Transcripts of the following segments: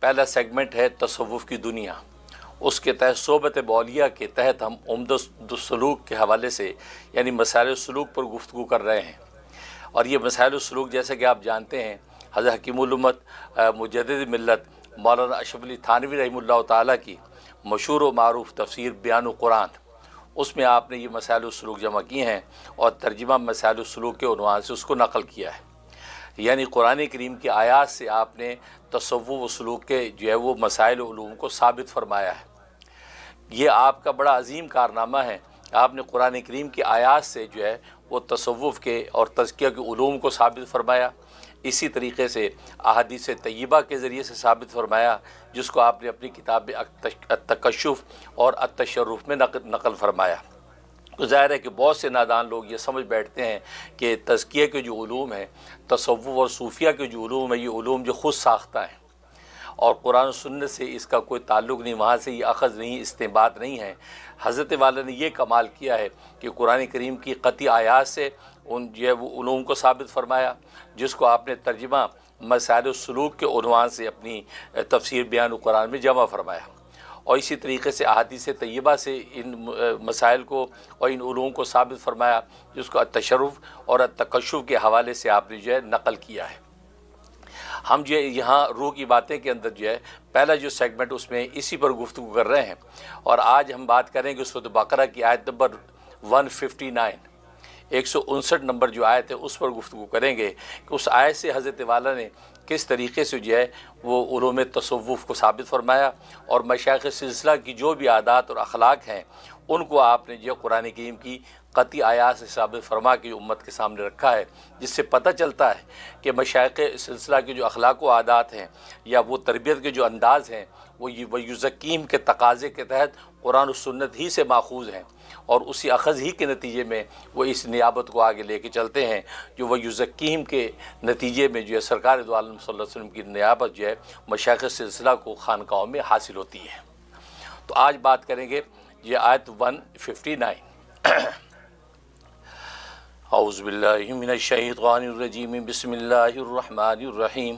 پہلا سیگمنٹ ہے تصوف کی دنیا۔ اس کے تحت صحبت بولیہ کے تحت ہم عمدہ سلوک کے حوالے سے یعنی مسائل السلوک پر گفتگو کر رہے ہیں، اور یہ مسائل السلوک جیسے کہ آپ جانتے ہیں حضرت حکیم الامت مجدد ملت مولانا اشرف علی تھانوی رحمہ اللہ تعالیٰ کی مشہور و معروف تفسیر بیان قرآن، اس میں آپ نے یہ مسائل السلوک جمع کیے ہیں اور ترجمہ مسائل السلوک کے عنوان سے اس کو نقل کیا ہے۔ یعنی قرآن کریم کی آیات سے آپ نے تصوف و سلوک کے جو ہے وہ مسائل و علوم کو ثابت فرمایا ہے۔ یہ آپ کا بڑا عظیم کارنامہ ہے، آپ نے قرآن کریم کی آیات سے جو ہے وہ تصوف کے اور تزکیہ کے علوم کو ثابت فرمایا، اسی طریقے سے احادیث طیبہ کے ذریعے سے ثابت فرمایا، جس کو آپ نے اپنی کتاب التکشف اور التشرف میں نقل فرمایا۔ تو ظاہر ہے کہ بہت سے نادان لوگ یہ سمجھ بیٹھتے ہیں کہ تزکیہ کے جو علوم ہیں، تصوف اور صوفیہ کے جو علوم ہیں، یہ علوم جو خود ساختہ ہیں اور قرآن و سنت سے اس کا کوئی تعلق نہیں، وہاں سے یہ اخذ نہیں، استنباط نہیں ہے۔ حضرت والا نے یہ کمال کیا ہے کہ قرآن کریم کی قطعی آیات سے ان جو ہے وہ علوم کو ثابت فرمایا، جس کو آپ نے ترجمہ مسائل السلوک کے عنوان سے اپنی تفسیر بیان قرآن میں جمع فرمایا، اور اسی طریقے سے احادیث طیبہ سے ان مسائل کو اور ان علوم کو ثابت فرمایا، جس کو التشرف اور التکشف کے حوالے سے آپ نے جو ہے نقل کیا ہے۔ ہم جو ہے یہاں روح کی باتیں کے اندر جو ہے پہلا جو سیگمنٹ اس میں اسی پر گفتگو کر رہے ہیں، اور آج ہم بات کریں گے سورۃ بقرہ کی آیت نمبر 159، 159 نمبر جو آیت ہے اس پر گفتگو کریں گے کہ اس آیت سے حضرت والا نے کس طریقے سے جو ہے وہ علوم تصوف کو ثابت فرمایا، اور مشائخ سلسلہ کی جو بھی عادات اور اخلاق ہیں ان کو آپ نے جو قرآن کریم کی قطعی آیات سے ثابت فرما کے امت کے سامنے رکھا ہے، جس سے پتہ چلتا ہے کہ مشائخ سلسلہ کے جو اخلاق و عادات ہیں یا وہ تربیت کے جو انداز ہیں وہ یزکیم کے تقاضے کے تحت قرآن و سنت ہی سے ماخوذ ہیں، اور اسی اخذ ہی کے نتیجے میں وہ اس نیابت کو آگے لے کے چلتے ہیں جو وہ یزکیم کے نتیجے میں جو ہے سرکار دو عالم صلی اللہ علیہ وسلم کی نیابت جو ہے مشائخ سلسلہ کو خانقاہوں میں حاصل ہوتی ہے۔ تو آج بات کریں گے یہ آیت 159۔ اعوذ باللہ من الشیطان الرجیم، بسم اللہ الرحمن الرحیم۔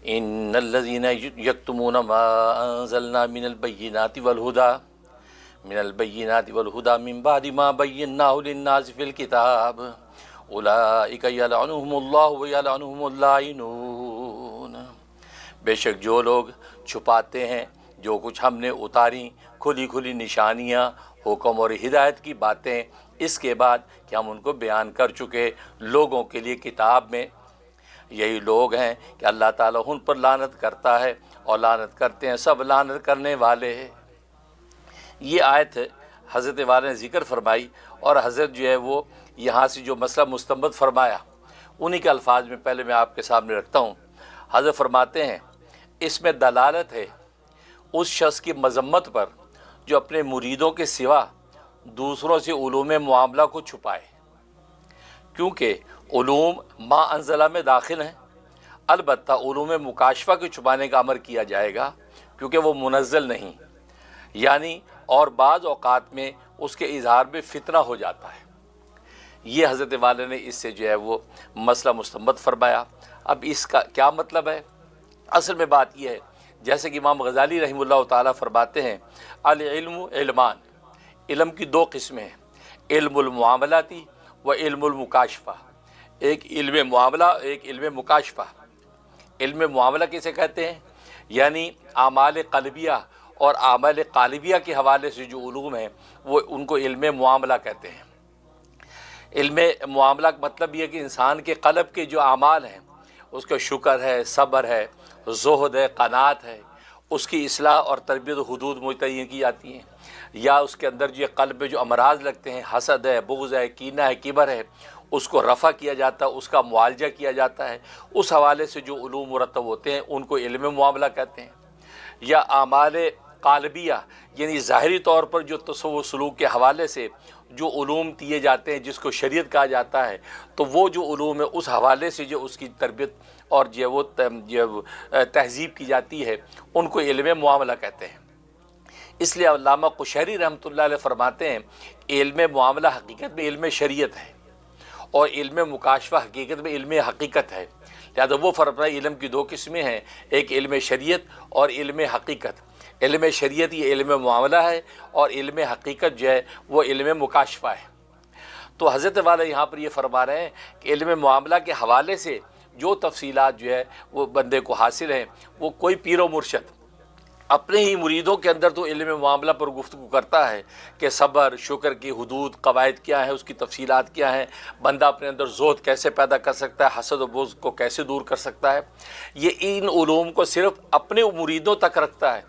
ان الذین یکتمون ما انزلنا من البینات والہدی من بعد ما بیناہ للناس فی الکتاب اولئک یلعنہم اللہ ویلعنہم اللاعنون۔ بے شک جو لوگ چھپاتے ہیں جو کچھ ہم نے اتاری کھلی کھلی نشانیاں، حکم اور ہدایت کی باتیں، اس کے بعد کہ ہم ان کو بیان کر چکے لوگوں کے لیے کتاب میں، یہی لوگ ہیں کہ اللہ تعالیٰ ان پر لعنت کرتا ہے، اور لعنت کرتے ہیں سب لعنت کرنے والے ہیں۔ یہ آیت حضرت والا نے ذکر فرمائی، اور حضرت جو ہے وہ یہاں سے جو مسئلہ مستنبط فرمایا انہی کے الفاظ میں پہلے میں آپ کے سامنے رکھتا ہوں۔ حضرت فرماتے ہیں اس میں دلالت ہے اس شخص کی مذمت پر جو اپنے مریدوں کے سوا دوسروں سے علوم معاملہ کو چھپائے، کیونکہ علوم ما انزلہ میں داخل ہیں، البتہ علوم مکاشفہ کے چھپانے کا امر کیا جائے گا کیونکہ وہ منزل نہیں، یعنی اور بعض اوقات میں اس کے اظہار میں فتنہ ہو جاتا ہے۔ یہ حضرت والا نے اس سے جو ہے وہ مسئلہ مستنبط فرمایا۔ اب اس کا کیا مطلب ہے؟ اصل میں بات یہ ہے جیسے کہ امام غزالی رحمہ اللہ تعالیٰ فرماتے ہیں العلم علمان، علم کی دو قسمیں ہیں، علم المعاملاتی و علم المکاشفہ۔ ایک علم معاملہ، ایک علم مکاشفہ۔ علم معاملہ کسے کہتے ہیں؟ یعنی اعمال قلبیہ اور اعمال قالبیہ کے حوالے سے جو علوم ہیں وہ ان کو علم معاملہ کہتے ہیں۔ علم معاملہ کا مطلب یہ کہ انسان کے قلب کے جو اعمال ہیں اس کا شکر ہے، صبر ہے، زہد ہے، قناعت ہے، اس کی اصلاح اور تربیت حدود متعین کی جاتی ہیں، یا اس کے اندر جو قلب میں جو امراض لگتے ہیں، حسد ہے، بغض ہے، کینہ ہے، کبر ہے، اس کو رفع کیا جاتا ہے، اس کا معالجہ کیا جاتا ہے۔ اس حوالے سے جو علوم مرتب ہوتے ہیں ان کو علم معاملہ کہتے ہیں۔ یا اعمال قالبیہ یعنی ظاہری طور پر جو تصوف سلوک کے حوالے سے جو علوم دیے جاتے ہیں جس کو شریعت کہا جاتا ہے، تو وہ جو علوم ہے اس حوالے سے جو اس کی تربیت اور جو وہ تہذیب کی جاتی ہے ان کو علم معاملہ کہتے ہیں۔ اس لیے علامہ قشیری رحمۃ اللہ علیہ فرماتے ہیں علم معاملہ حقیقت میں علم شریعت ہے، اور علم مکاشفہ حقیقت میں علم حقیقت ہے، لہٰذا وہ فرمایا علم کی دو قسمیں ہیں، ایک علم شریعت اور علم حقیقت۔ علم شریعت یہ علم معاملہ ہے، اور علم حقیقت جو ہے وہ علم مکاشفہ ہے۔ تو حضرت والا یہاں پر یہ فرما رہے ہیں کہ علم معاملہ کے حوالے سے جو تفصیلات جو ہے وہ بندے کو حاصل ہیں، وہ کوئی پیر و مرشد اپنے ہی مریدوں کے اندر تو علم معاملہ پر گفتگو کرتا ہے کہ صبر، شکر کی حدود، قواعد کیا ہیں، اس کی تفصیلات کیا ہیں، بندہ اپنے اندر زہد کیسے پیدا کر سکتا ہے، حسد و بغض کو کیسے دور کر سکتا ہے۔ یہ ان علوم کو صرف اپنے مریدوں تک رکھتا ہے،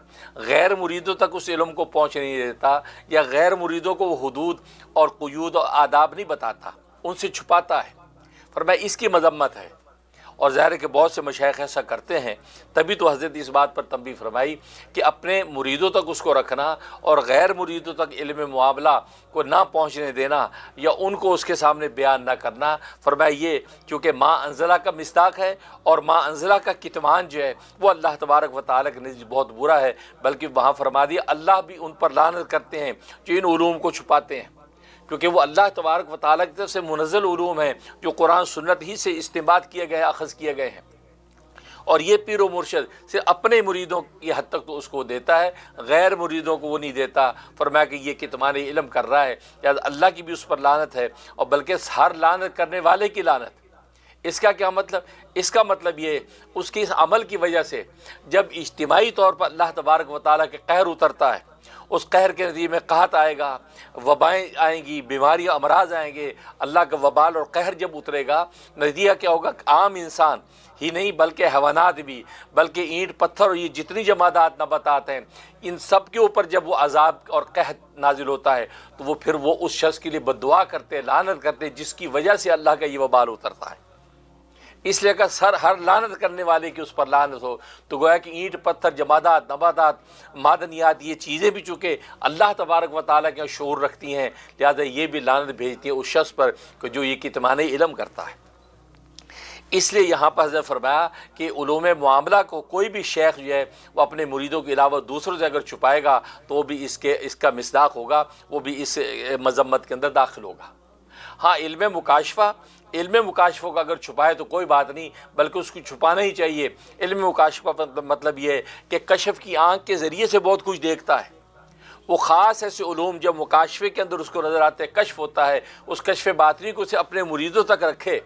غیر مریدوں تک اس علم کو پہنچ نہیں دیتا، یا غیر مریدوں کو وہ حدود اور قیود اور آداب نہیں بتاتا، ان سے چھپاتا ہے۔ فرمایا اس کی مذمت ہے، اور ظاہر ہے کہ بہت سے مشائخ ایسا کرتے ہیں، تبھی تو حضرت اس بات پر تنبیہ فرمائی کہ اپنے مریدوں تک اس کو رکھنا اور غیر مریدوں تک علم معاملہ کو نہ پہنچنے دینا یا ان کو اس کے سامنے بیان نہ کرنا۔ فرمایا یہ چونکہ ما انزلہ کا مصداق ہے، اور ما انزلہ کا کتمان جو ہے وہ اللہ تبارک و تعالیٰ کے نزدیک بہت برا ہے، بلکہ وہاں فرما دیا اللہ بھی ان پر لعنت کرتے ہیں جو ان علوم کو چھپاتے ہیں، کیونکہ وہ اللہ تبارک و تعالیٰ کی طرف سے منزل علوم ہیں جو قرآن سنت ہی سے استنباط کیے گئے، اخذ کیے گئے ہیں، اور یہ پیر و مرشد صرف اپنے مریدوں کی حد تک تو اس کو دیتا ہے، غیر مریدوں کو وہ نہیں دیتا۔ فرمایا کہ یہ کتمان علم کر رہا ہے، لہٰذا اللہ کی بھی اس پر لعنت ہے، اور بلکہ ہر لعنت کرنے والے کی لعنت۔ اس کا کیا مطلب؟ اس کا مطلب یہ اس کے اس عمل کی وجہ سے جب اجتماعی طور پر اللہ تبارک و تعالیٰ کے قہر اترتا ہے، اس قہر کے نتیجے میں قحط آئے گا، وبائیں آئیں گی، بیماریاں، امراض آئیں گے، اللہ کا وبال اور قہر جب اترے گا، نتیجہ کیا ہوگا؟ عام انسان ہی نہیں بلکہ حیوانات بھی، بلکہ اینٹ پتھر اور یہ جتنی جمادات نباتات ہیں، ان سب کے اوپر جب وہ عذاب اور قحط نازل ہوتا ہے تو وہ پھر وہ اس شخص کے لیے بددعا کرتے، لعنت کرتے، جس کی وجہ سے اللہ کا یہ وبال اترتا ہے۔ اس لیے کہ ہر لعنت کرنے والے کی اس پر لعنت ہو، تو گویا کہ اینٹ پتھر، جمادات، نباتات، معدنیات، یہ چیزیں بھی چونکہ اللہ تبارک و تعالیٰ کے شعور رکھتی ہیں، لہذا یہ بھی لعنت بھیجتی ہے اس شخص پر کہ جو یہ کتمان علم کرتا ہے۔ اس لیے یہاں پر حضرت فرمایا کہ علوم معاملہ کو کوئی بھی شیخ جو ہے وہ اپنے مریدوں کے علاوہ دوسروں سے اگر چھپائے گا تو وہ بھی اس کا مصداق ہوگا، وہ بھی اس مذمت کے اندر داخل ہوگا۔ ہاں علم مکاشفہ کو اگر چھپائے تو کوئی بات نہیں، بلکہ اس کو چھپانا ہی چاہیے۔ علم مکاشفہ مطلب یہ ہے کہ کشف کی آنکھ کے ذریعے سے بہت کچھ دیکھتا ہے، وہ خاص ایسے علوم جب مکاشفے کے اندر اس کو نظر آتے ہیں، کشف ہوتا ہے، اس کشف باطنی کو اسے اپنے مریدوں تک رکھے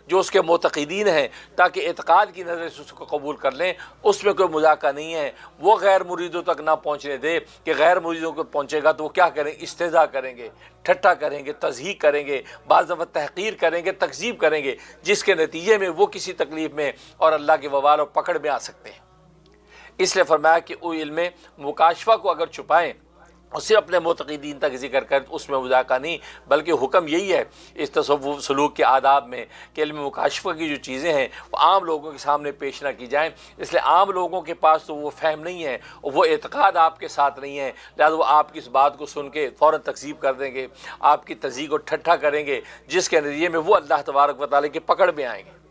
جو اس کے معتقدین ہیں، تاکہ اعتقاد کی نظر سے اس کو قبول کر لیں، اس میں کوئی مذاکرہ نہیں ہے۔ وہ غیر مریدوں تک نہ پہنچنے دے کہ غیر مریدوں کو پہنچے گا تو وہ کیا کریں؟ استہزاء کریں گے، ٹھٹھا کریں گے، تضحیق کریں گے، بعض دفعہ تحقیر کریں گے، تکذیب کریں گے، جس کے نتیجے میں وہ کسی تکلیف میں اور اللہ کے وبال و پکڑ میں آ سکتے ہیں۔ اس لیے فرمایا کہ وہ علم مکاشفہ کو اگر چھپائیں، اسے اپنے معتقدین تک ذکر کر، اس میں مذاکرہ نہیں، بلکہ حکم یہی ہے اس تصوف سلوک کے آداب میں کہ علم مکاشفہ کی جو چیزیں ہیں وہ عام لوگوں کے سامنے پیش نہ کی جائیں، اس لیے عام لوگوں کے پاس تو وہ فہم نہیں ہے، وہ اعتقاد آپ کے ساتھ نہیں ہے، لہٰذا وہ آپ کی اس بات کو سن کے فوراً تکذیب کر دیں گے، آپ کی تضحیق کو ٹھٹھا کریں گے، جس کے نتیجے میں وہ اللہ تبارک و تعالیٰ کی پکڑ میں آئیں گے۔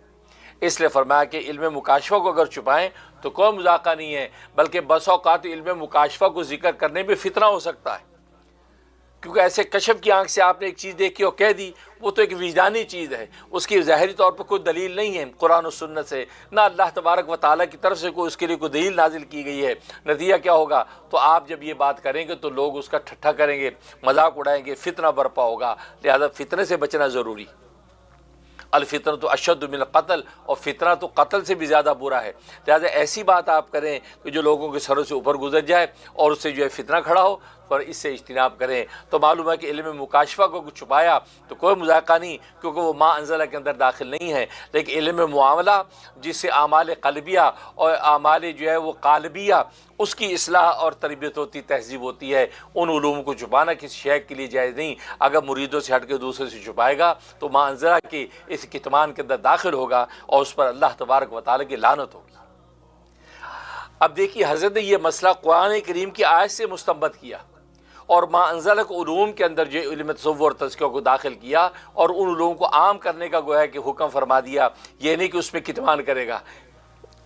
اس لیے فرمایا کہ علم مکاشفہ کو اگر چھپائیں تو کوئی مذاکرہ نہیں ہے، بلکہ بس اوقات علم مکاشفہ کو ذکر کرنے میں فتنہ ہو سکتا ہے، کیونکہ ایسے کشف کی آنکھ سے آپ نے ایک چیز دیکھی اور کہہ دی، وہ تو ایک وجدانی چیز ہے، اس کی ظاہری طور پر کوئی دلیل نہیں ہے قرآن و سنت سے، نہ اللہ تبارک و تعالیٰ کی طرف سے کوئی اس کے لیے کوئی دلیل نازل کی گئی ہے۔ نتیجہ کیا ہوگا؟ تو آپ جب یہ بات کریں گے تو لوگ اس کا ٹھٹھا کریں گے، مذاق اڑائیں گے، فتنہ برپا ہوگا، لہذا فتنے سے بچنا ضروری۔ الفتنہ تو اشد من القتل، اور فتنہ تو قتل سے بھی زیادہ برا ہے، لہذا ایسی بات آپ کریں کہ جو لوگوں کے سروں سے اوپر گزر جائے اور اس سے جو ہے فتنہ کھڑا ہو، پر اس سے اجتناب کریں۔ تو معلوم ہے کہ علم مکاشفہ کو چھپایا تو کوئی مذاکرہ نہیں، کیونکہ وہ ما انزلہ کے اندر داخل نہیں ہے، لیکن علم معاملہ جس سے اعمال قلبیہ اور اعمال جو ہے وہ قالبیہ، اس کی اصلاح اور تربیت ہوتی، تہذیب ہوتی ہے، ان علوم کو چھپانا کسی شیخ کے لیے جائز نہیں۔ اگر مریدوں سے ہٹ کے دوسرے سے چھپائے گا تو ما انزلہ کی اس کتمان کے اندر داخل ہوگا اور اس پر اللہ تبارک و تعالیٰ کی لعنت ہوگی۔ اب دیکھیے حضرت نے یہ مسئلہ قرآن کریم کی آیت سے مستنبط کیا اور ما انزلہ کو علوم کے اندر جو علم تصور اور تذکیہ کو داخل کیا اور ان علوم کو عام کرنے کا گویا کہ حکم فرما دیا، یہ نہیں کہ اس میں کتمان کرے گا۔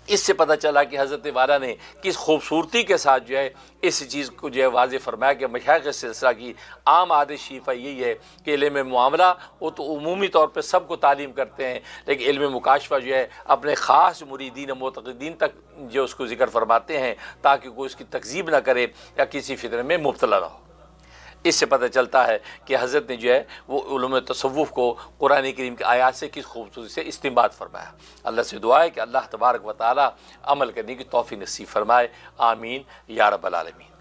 اس سے پتہ چلا کہ حضرت والا نے کس خوبصورتی کے ساتھ جو ہے اس چیز کو جو ہے واضح فرمایا کہ مشائخ سلسلہ کی عام عادت شیفہ یہی ہے کہ علم معاملہ وہ تو عمومی طور پہ سب کو تعلیم کرتے ہیں، لیکن علم مکاشفہ جو ہے اپنے خاص مریدین معتقدین تک جو اس کو ذکر فرماتے ہیں تاکہ کوئی اس کی تکذیب نہ کرے یا کسی فتنے میں مبتلا نہ ہو۔ اس سے پتہ چلتا ہے کہ حضرت نے جو ہے وہ علوم تصوف کو قرآن کریم کی آیات سے کس خوبصورتی سے استنباط فرمایا۔ اللہ سے دعا ہے کہ اللہ تبارک و تعالی عمل کرنے کی توفیق نصیب فرمائے، آمین یا رب العالمین۔